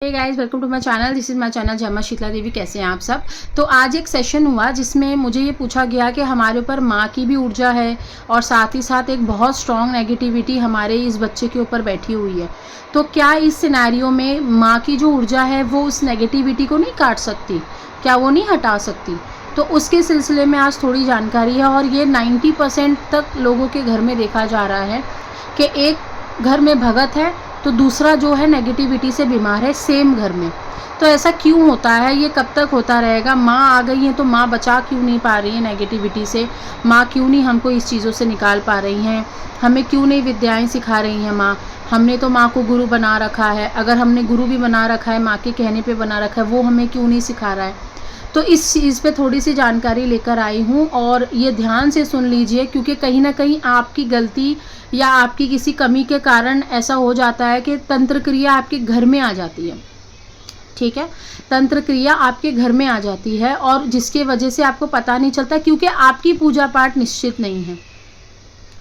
Hey guys, welcome to my channel. This is my channel जय मां शीतला देवी। कैसे हैं आप सब। तो आज एक सेशन हुआ जिसमें मुझे ये पूछा गया कि हमारे ऊपर माँ की भी ऊर्जा है और साथ ही साथ एक बहुत स्ट्रॉन्ग नेगेटिविटी हमारे इस बच्चे के ऊपर बैठी हुई है। तो क्या इस सिनेरियो में माँ की जो ऊर्जा है वो उस नेगेटिविटी को नहीं काट सकती, क्या वो नहीं हटा सकती? तो उसके सिलसिले में आज थोड़ी जानकारी है। और ये 90% तक लोगों के घर में देखा जा रहा है कि एक घर में भगत है तो दूसरा जो है नेगेटिविटी से बीमार है सेम घर में। तो ऐसा क्यों होता है, ये कब तक होता रहेगा? माँ आ गई है तो माँ बचा क्यों नहीं पा रही है नेगेटिविटी से? माँ क्यों नहीं हमको इस चीज़ों से निकाल पा रही हैं? हमें क्यों नहीं विद्याएं सिखा रही हैं माँ? हमने तो माँ को गुरु बना रखा है, अगर हमने गुरु भी बना रखा है, माँ के कहने पे बना रखा है, वो हमें क्यों नहीं सिखा रहा है? तो इस चीज़ पे थोड़ी सी जानकारी लेकर आई हूँ और ये ध्यान से सुन लीजिए, क्योंकि कहीं ना कहीं आपकी गलती या आपकी किसी कमी के कारण ऐसा हो जाता है कि तंत्र क्रिया आपके घर में आ जाती है। ठीक है, तंत्र क्रिया आपके घर में आ जाती है और जिसके वजह से आपको पता नहीं चलता, क्योंकि आपकी पूजा पाठ निश्चित नहीं है,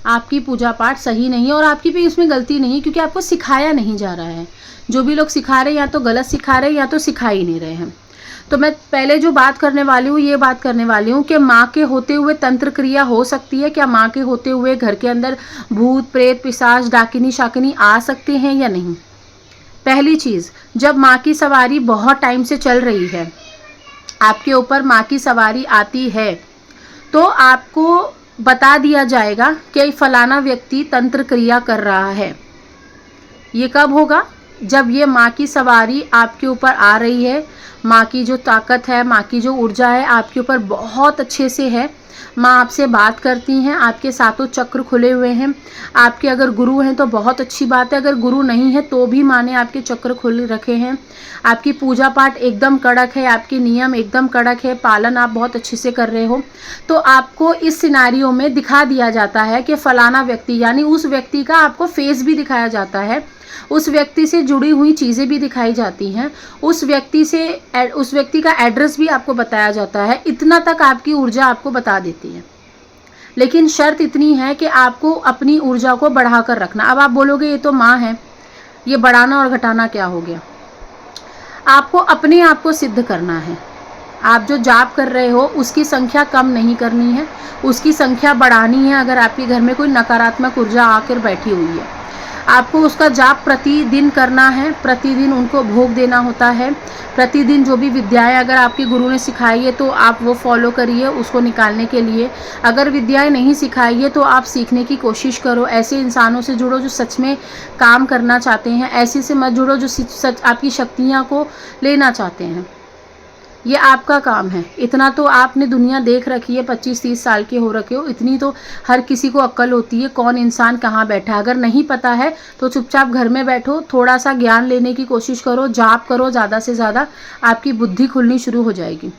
आपकी पूजा पाठ सही नहीं है और आपकी भी इसमें गलती नहीं है, क्योंकि आपको सिखाया नहीं जा रहा है। जो भी लोग सिखा रहे हैं या तो गलत सिखा रहे हैं या तो सिखा ही नहीं रहे हैं। तो मैं पहले जो बात करने वाली हूँ, ये बात करने वाली हूँ कि माँ के होते हुए तंत्र क्रिया हो सकती है क्या? माँ के होते हुए घर के अंदर भूत प्रेत पिशाच डाकिनी शाकिनी आ सकते हैं या नहीं? पहली चीज़, जब माँ की सवारी बहुत टाइम से चल रही है, आपके ऊपर माँ की सवारी आती है, तो आपको बता दिया जाएगा कि फलाना व्यक्ति तंत्र क्रिया कर रहा है। ये कब होगा? जब ये माँ की सवारी आपके ऊपर आ रही है, माँ की जो ताकत है, माँ की जो ऊर्जा है आपके ऊपर बहुत अच्छे से है। माँ आपसे बात करती हैं, आपके सातों चक्र खुले हुए हैं। आपके अगर गुरु हैं तो बहुत अच्छी बात है, अगर गुरु नहीं है तो भी माँ ने आपके चक्र खुले रखे हैं। आपकी पूजा पाठ एकदम कड़क है, आपके नियम एकदम कड़क है, पालन आप बहुत अच्छे से कर रहे हो। तो आपको इस सिनारियो में दिखा दिया जाता है कि फलाना व्यक्ति, यानी उस व्यक्ति का आपको फेस भी दिखाया जाता है, उस व्यक्ति से जुड़ी हुई चीज़ें भी दिखाई जाती हैं, उस व्यक्ति का एड्रेस भी आपको बताया जाता है। इतना तक आपकी ऊर्जा आपको बता देती है, लेकिन शर्त इतनी है कि आपको अपनी ऊर्जा को बढ़ाकर रखना। अब आप बोलोगे ये तो माँ है, ये बढ़ाना और घटाना क्या हो गया? आपको अपने आप को सिद्ध करना है। आप जो जाप कर रहे हो उसकी संख्या कम नहीं करनी है, उसकी संख्या बढ़ानी है। अगर आपके घर में कोई नकारात्मक ऊर्जा आकर बैठी हुई है, आपको उसका जाप प्रतिदिन करना है, प्रतिदिन उनको भोग देना होता है। प्रतिदिन जो भी विद्याएं अगर आपके गुरु ने सिखाई है तो आप वो फॉलो करिए उसको निकालने के लिए। अगर विद्याएं नहीं सिखाई है तो आप सीखने की कोशिश करो। ऐसे इंसानों से जुड़ो जो सच में काम करना चाहते हैं, ऐसे से मत जुड़ो जो सच आपकी शक्तियाँ को लेना चाहते हैं। ये आपका काम है। इतना तो आपने दुनिया देख रखी है, 25-30 साल के हो रखे हो, इतनी तो हर किसी को अक्ल होती है कौन इंसान कहाँ बैठा है। अगर नहीं पता है तो चुपचाप घर में बैठो, थोड़ा सा ज्ञान लेने की कोशिश करो, जाप करो ज़्यादा से ज़्यादा, आपकी बुद्धि खुलनी शुरू हो जाएगी।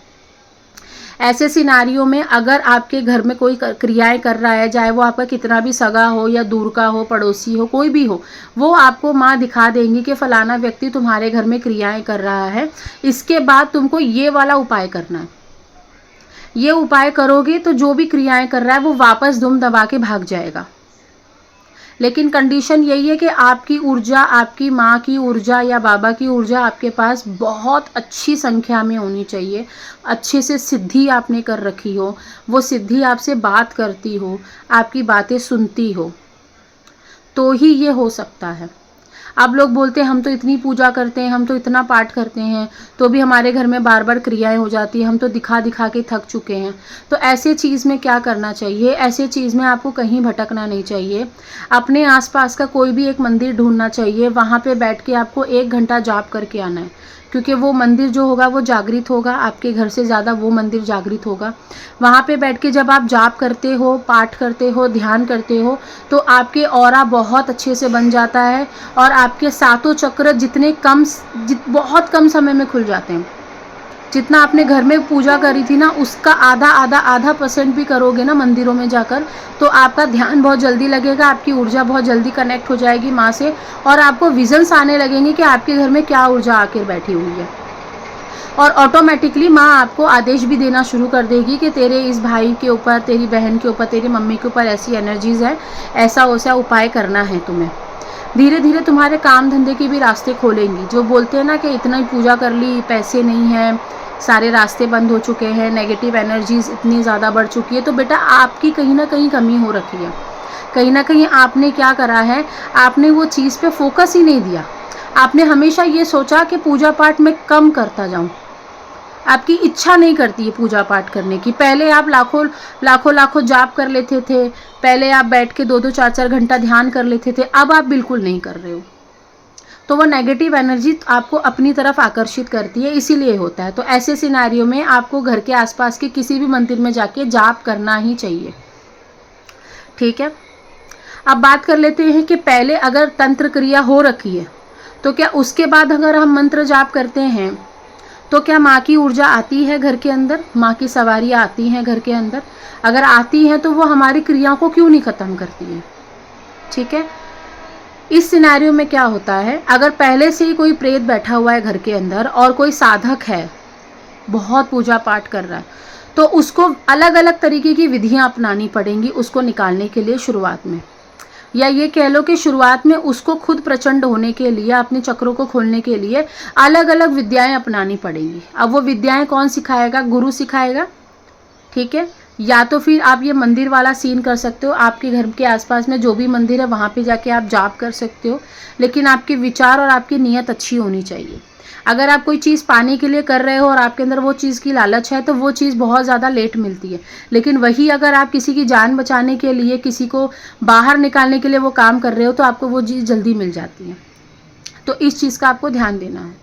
ऐसे सिनारियों में अगर आपके घर में कोई क्रियाएं कर रहा है, चाहे वो आपका कितना भी सगा हो या दूर का हो, पड़ोसी हो, कोई भी हो, वो आपको माँ दिखा देंगी कि फलाना व्यक्ति तुम्हारे घर में क्रियाएं कर रहा है। इसके बाद तुमको ये वाला उपाय करना है। ये उपाय करोगे तो जो भी क्रियाएं कर रहा है वो वापस दुम दबा के भाग जाएगा। लेकिन कंडीशन यही है कि आपकी ऊर्जा, आपकी माँ की ऊर्जा या बाबा की ऊर्जा आपके पास बहुत अच्छी संख्या में होनी चाहिए। अच्छे से सिद्धि आपने कर रखी हो, वो सिद्धि आपसे बात करती हो, आपकी बातें सुनती हो, तो ही ये हो सकता है। अब लोग बोलते हैं हम तो इतनी पूजा करते हैं, हम तो इतना पाठ करते हैं, तो भी हमारे घर में बार बार क्रियाएं हो जाती हैं, हम तो दिखा दिखा के थक चुके हैं। तो ऐसे चीज़ में क्या करना चाहिए? ऐसे चीज़ में आपको कहीं भटकना नहीं चाहिए। अपने आसपास का कोई भी एक मंदिर ढूंढना चाहिए, वहाँ पे बैठ के आपको 1 घंटा जाप करके आना है, क्योंकि वो मंदिर जो होगा वो जागृत होगा, आपके घर से ज़्यादा वो मंदिर जागृत होगा। वहाँ पे बैठ के जब आप जाप करते हो, पाठ करते हो, ध्यान करते हो, तो आपके ऑरा बहुत अच्छे से बन जाता है और आपके सातों चक्र बहुत कम समय में खुल जाते हैं। जितना आपने घर में पूजा करी थी ना, उसका आधा % भी करोगे ना मंदिरों में जाकर, तो आपका ध्यान बहुत जल्दी लगेगा, आपकी ऊर्जा बहुत जल्दी कनेक्ट हो जाएगी माँ से, और आपको विजन्स आने लगेंगे कि आपके घर में क्या ऊर्जा आकर बैठी हुई है। और ऑटोमेटिकली माँ आपको आदेश भी देना शुरू कर देगी कि तेरे इस भाई के ऊपर, तेरी बहन के ऊपर, तेरी मम्मी के ऊपर ऐसी एनर्जीज है, ऐसा वैसा उपाय करना है तुम्हें। धीरे धीरे तुम्हारे काम धंधे के भी रास्ते खोलेंगी। जो बोलते हैं ना कि इतना ही पूजा कर ली, पैसे नहीं हैं, सारे रास्ते बंद हो चुके हैं, नेगेटिव एनर्जीज इतनी ज़्यादा बढ़ चुकी है, तो बेटा आपकी कहीं ना कहीं कमी हो रखी है। कहीं ना कहीं आपने क्या करा है, आपने वो चीज़ पे फोकस ही नहीं दिया। आपने हमेशा ये सोचा कि पूजा पाठ मैं कम करता जाऊं। आपकी इच्छा नहीं करती है पूजा पाठ करने की। पहले आप लाखों जाप कर लेते थे, पहले आप बैठ के 2-2 4-4 घंटा ध्यान कर लेते थे, अब आप बिल्कुल नहीं कर रहे हो। तो वो नेगेटिव एनर्जी आपको अपनी तरफ आकर्षित करती है, इसीलिए होता है। तो ऐसे सिनेरियो में आपको घर के आसपास के किसी भी मंदिर में जाके जाप करना ही चाहिए, ठीक है। अब बात कर लेते हैं कि पहले अगर तंत्र क्रिया हो रखी है तो क्या उसके बाद अगर हम मंत्र जाप करते हैं तो क्या माँ की ऊर्जा आती है घर के अंदर, माँ की सवारियाँ आती हैं घर के अंदर? अगर आती हैं तो वो हमारी क्रियाओं को क्यों नहीं ख़त्म करती है, ठीक है। इस सिनेरियो में क्या होता है, अगर पहले से ही कोई प्रेत बैठा हुआ है घर के अंदर और कोई साधक है, बहुत पूजा पाठ कर रहा है, तो उसको अलग अलग तरीके की विधियां अपनानी पड़ेंगी उसको निकालने के लिए शुरुआत में। या ये कह लो कि शुरुआत में उसको खुद प्रचंड होने के लिए, अपने चक्रों को खोलने के लिए अलग अलग विद्याएं अपनानी पड़ेंगी। अब वो विद्याएं कौन सिखाएगा? गुरु सिखाएगा, ठीक है। या तो फिर आप ये मंदिर वाला सीन कर सकते हो, आपके घर के आसपास में जो भी मंदिर है वहाँ पे जाके आप जाप कर सकते हो, लेकिन आपके विचार और आपकी नीयत अच्छी होनी चाहिए। अगर आप कोई चीज़ पाने के लिए कर रहे हो और आपके अंदर वो चीज़ की लालच है तो वो चीज़ बहुत ज़्यादा लेट मिलती है। लेकिन वही अगर आप किसी की जान बचाने के लिए, किसी को बाहर निकालने के लिए वो काम कर रहे हो तो आपको वो चीज़ जल्दी मिल जाती है। तो इस चीज़ का आपको ध्यान देना है।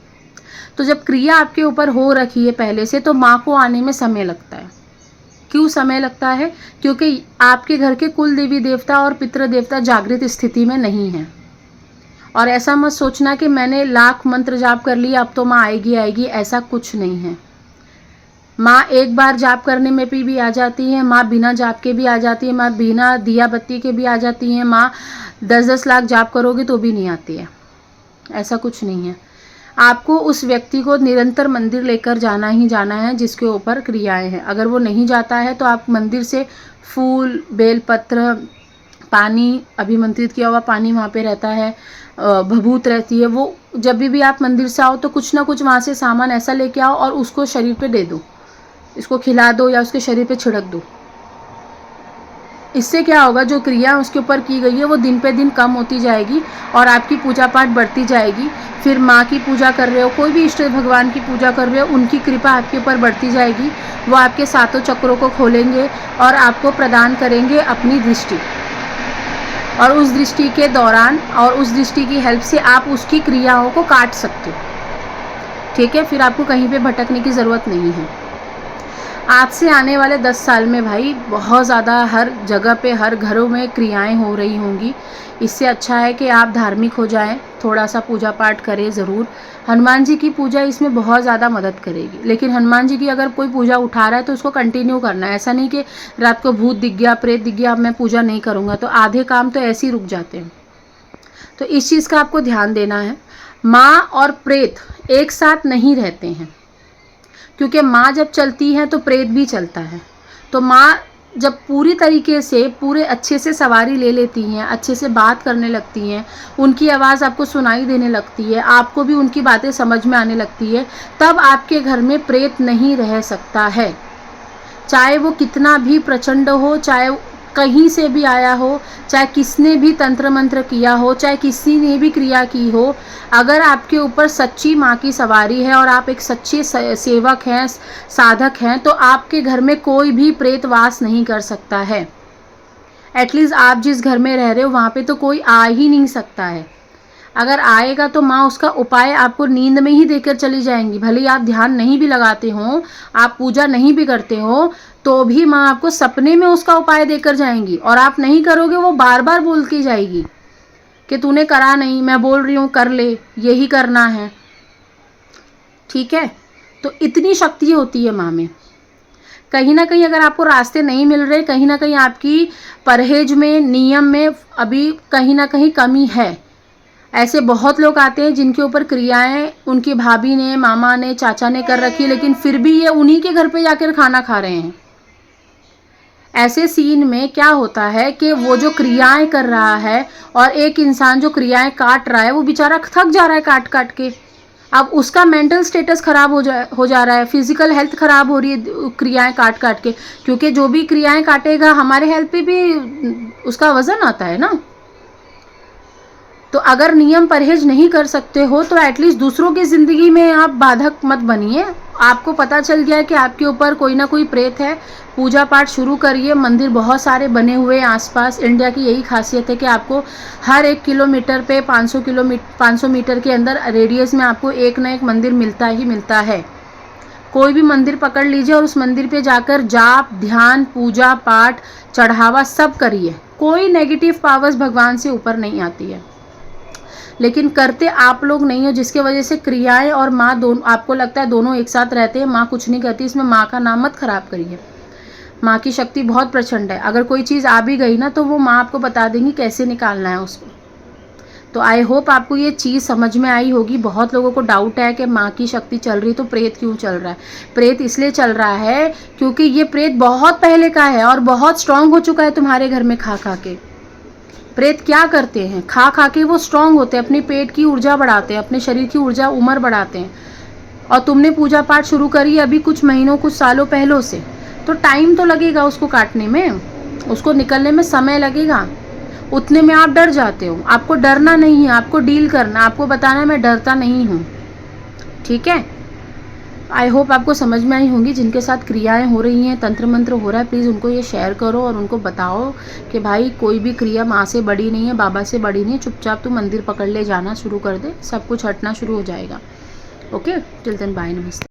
तो जब क्रिया आपके ऊपर हो रखी है पहले से, तो माँ को आने में समय लगता है। क्यों समय लगता है? क्योंकि आपके घर के कुल देवी देवता और पितृ देवता जागृत स्थिति में नहीं है। और ऐसा मत सोचना कि मैंने लाख मंत्र जाप कर लिया अब तो माँ आएगी आएगी, ऐसा कुछ नहीं है। माँ एक बार जाप करने में भी आ जाती है, माँ बिना जाप के भी आ जाती है, माँ बिना दिया बत्ती के भी आ जाती है, माँ 10-10 लाख जाप करोगे तो भी नहीं आती है। ऐसा कुछ नहीं है। आपको उस व्यक्ति को निरंतर मंदिर लेकर जाना ही जाना है जिसके ऊपर क्रियाएं हैं। अगर वो नहीं जाता है तो आप मंदिर से फूल, बेलपत्र, पानी, अभिमंत्रित किया हुआ पानी वहाँ पे रहता है, भभूत रहती है, वो जब भी आप मंदिर से आओ तो कुछ ना कुछ वहाँ से सामान ऐसा लेके आओ और उसको शरीर पे दे दो, इसको खिला दो या उसके शरीर पे छिड़क दो। इससे क्या होगा, जो क्रिया उसके ऊपर की गई है वो दिन पे दिन कम होती जाएगी और आपकी पूजा पाठ बढ़ती जाएगी। फिर माँ की पूजा कर रहे हो, कोई भी इष्ट भगवान की पूजा कर रहे हो, उनकी कृपा आपके ऊपर बढ़ती जाएगी। वो आपके सातों चक्रों को खोलेंगे और आपको प्रदान करेंगे अपनी दृष्टि, और उस दृष्टि के दौरान और उस दृष्टि की हेल्प से आप उसकी क्रियाओं को काट सकते हो, ठीक है। फिर आपको कहीं पे भटकने की ज़रूरत नहीं है। आज से आने वाले 10 साल में भाई बहुत ज़्यादा हर जगह पे, हर घरों में क्रियाएं हो रही होंगी। इससे अच्छा है कि आप धार्मिक हो जाएं, थोड़ा सा पूजा पाठ करें ज़रूर। हनुमान जी की पूजा इसमें बहुत ज़्यादा मदद करेगी। लेकिन हनुमान जी की अगर कोई पूजा उठा रहा है तो उसको कंटिन्यू करना है। ऐसा नहीं कि रात को भूत दिख गया, प्रेत दिख गया, अब मैं पूजा नहीं करूँगा, तो आधे काम तो ऐसे ही रुक जाते हैं। तो इस चीज़ का आपको ध्यान देना है। माँ और प्रेत एक साथ नहीं रहते हैं, क्योंकि माँ जब चलती है तो प्रेत भी चलता है। तो माँ जब पूरी तरीके से, पूरे अच्छे से सवारी ले लेती हैं, अच्छे से बात करने लगती हैं, उनकी आवाज़ आपको सुनाई देने लगती है, आपको भी उनकी बातें समझ में आने लगती है, तब आपके घर में प्रेत नहीं रह सकता है। चाहे वो कितना भी प्रचंड हो, चाहे कहीं से भी आया हो, चाहे किसने भी तंत्र मंत्र किया हो, चाहे किसी ने भी क्रिया की हो, अगर आपके ऊपर सच्ची माँ की सवारी है और आप एक सच्चे सेवक हैं, साधक हैं, तो आपके घर में कोई भी प्रेत वास नहीं कर सकता है। एटलीस्ट आप जिस घर में रह रहे हो वहाँ पे तो कोई आ ही नहीं सकता है। अगर आएगा तो माँ उसका उपाय आपको नींद में ही देकर चली जाएंगी। भले ही आप ध्यान नहीं भी लगाते हो, आप पूजा नहीं भी करते हो, तो भी माँ आपको सपने में उसका उपाय देकर जाएंगी। और आप नहीं करोगे, वो बार बार बोलती जाएगी कि तूने करा नहीं, मैं बोल रही हूँ कर ले, यही करना है, ठीक है। तो इतनी शक्ति होती है माँ में। कहीं ना कहीं अगर आपको रास्ते नहीं मिल रहे, कहीं ना कहीं आपकी परहेज में, नियम में अभी कहीं ना कहीं कमी है। ऐसे बहुत लोग आते हैं जिनके ऊपर क्रियाएं उनकी भाभी ने, मामा ने, चाचा ने कर रखी, लेकिन फिर भी ये उन्हीं के घर पे जाकर खाना खा रहे हैं। ऐसे सीन में क्या होता है कि वो जो क्रियाएं कर रहा है और एक इंसान जो क्रियाएं काट रहा है वो बेचारा थक जा रहा है काट काट के। अब उसका मेंटल स्टेटस खराब हो जा रहा है, फिजिकल हेल्थ खराब हो रही है क्रियाएं काट काट के, क्योंकि जो भी क्रियाएं काटेगा हमारे हेल्थ पे भी उसका वजन आता है ना। तो अगर नियम परहेज नहीं कर सकते हो तो एटलीस्ट दूसरों की ज़िंदगी में आप बाधक मत बनिए। आपको पता चल गया है कि आपके ऊपर कोई ना कोई प्रेत है, पूजा पाठ शुरू करिए। मंदिर बहुत सारे बने हुए हैं आसपास। इंडिया की यही खासियत है कि आपको हर 1 किलोमीटर पे 500 मीटर के अंदर रेडियस में आपको एक ना एक मंदिर मिलता ही मिलता है। कोई भी मंदिर पकड़ लीजिए और उस मंदिर पे जाकर जाप, ध्यान, पूजा पाठ, चढ़ावा सब करिए। कोई नेगेटिव पावर्स भगवान से ऊपर नहीं आती है, लेकिन करते आप लोग नहीं हो, जिसके वजह से क्रियाएं और माँ दोनों, आपको लगता है दोनों एक साथ रहते हैं, माँ कुछ नहीं करती। इसमें माँ का नाम मत खराब करिए। माँ की शक्ति बहुत प्रचंड है। अगर कोई चीज़ आ भी गई ना तो वो माँ आपको बता देंगी कैसे निकालना है उसको। तो आई होप आपको ये चीज़ समझ में आई होगी। बहुत लोगों को डाउट है कि माँ की शक्ति चल रही तो प्रेत क्यों चल रहा है। प्रेत इसलिए चल रहा है क्योंकि ये प्रेत बहुत पहले का है और बहुत स्ट्रांग हो चुका है तुम्हारे घर में खा खा के। प्रेत क्या करते हैं, खा खा के वो स्ट्रांग होते हैं, अपने पेट की ऊर्जा बढ़ाते हैं, अपने शरीर की ऊर्जा उम्र बढ़ाते हैं। और तुमने पूजा पाठ शुरू करी अभी कुछ महीनों कुछ सालों पहलों से, तो टाइम तो लगेगा उसको काटने में, उसको निकलने में समय लगेगा। उतने में आप डर जाते हो। आपको डरना नहीं है, आपको डील करना, आपको बताना मैं डरता नहीं हूँ। ठीक है, आई होप आपको समझ में आई होंगी। जिनके साथ क्रियाएं हो रही हैं, तंत्र मंत्र हो रहा है, प्लीज़ उनको ये शेयर करो और उनको बताओ कि भाई कोई भी क्रिया माँ से बड़ी नहीं है, बाबा से बड़ी नहीं है। चुपचाप तू मंदिर पकड़ ले, जाना शुरू कर दे, सब कुछ हटना शुरू हो जाएगा। ओके, टिल देन बाय, नमस्ते।